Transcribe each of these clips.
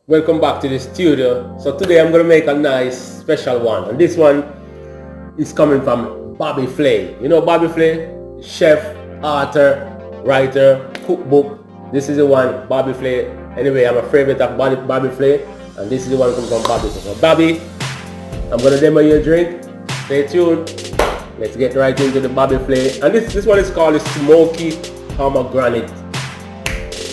Welcome back to the studio. So today I'm gonna make a nice special one, and this one is coming from Bobby Flay. You know Bobby Flay? Chef, author, writer, cookbook. This is the one, Bobby Flay. Anyway, I'm a favorite of Bobby Flay, and this is the one coming from Bobby. So Bobby, I'm gonna demo your drink. Stay tuned. Let's get right into the Bobby Flay. And this one is called the Smoky Pomegranate.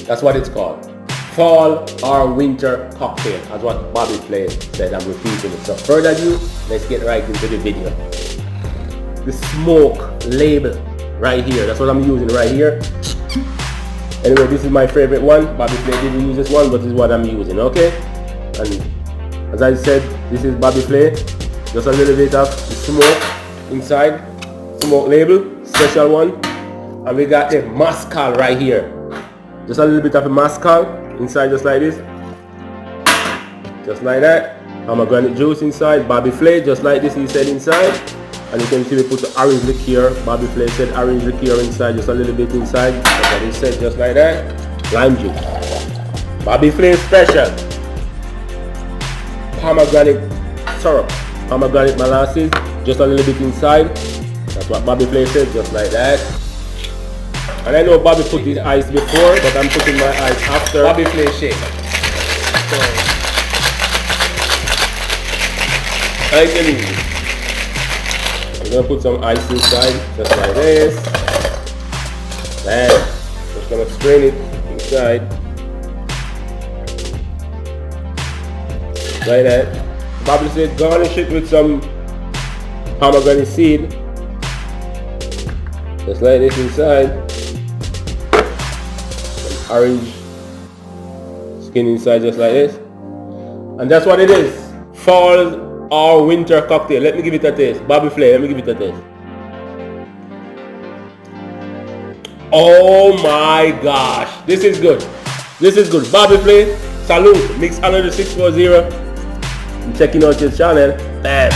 That's what it's called. Fall or winter cocktail, as what Bobby Flay said. I'm repeating it. So further ado, let's get right into the video. The smoke label right here. That's what I'm using right here. Anyway, this is my favorite one. Bobby Flay didn't use this one, but this is what I'm using. Okay. And as I said, this is Bobby Flay. Just a little bit of the smoke inside. Smoke label, special one. And we got the mezcal right here. Just a little bit of a mezcal inside, just like this, just like that. Pomegranate juice inside. Bobby Flay, just like this, he said inside. And you can see we put the orange liqueur. Bobby Flay said orange liqueur inside, just a little bit inside. That's what he said, just like that. Lime juice. Bobby Flay special. Pomegranate syrup. Pomegranate molasses, just a little bit inside. That's what Bobby Flay said, just like that. And I know Bobby put his ice before, but I'm putting my ice after. Bobby Flay shake. So, I tell you, I'm gonna put some ice inside, just like this. And just gonna strain it inside, like that. Bobby said garnish it with some pomegranate seed, just like this inside. Orange skin inside, just like this. And that's what it is. Fall or winter cocktail. Let me give it a taste. Bobby Flay, let me give it a taste. Oh my gosh, this is good. This is good. Bobby Flay, salute. Mix Another 640. I'm checking out your channel. Bam.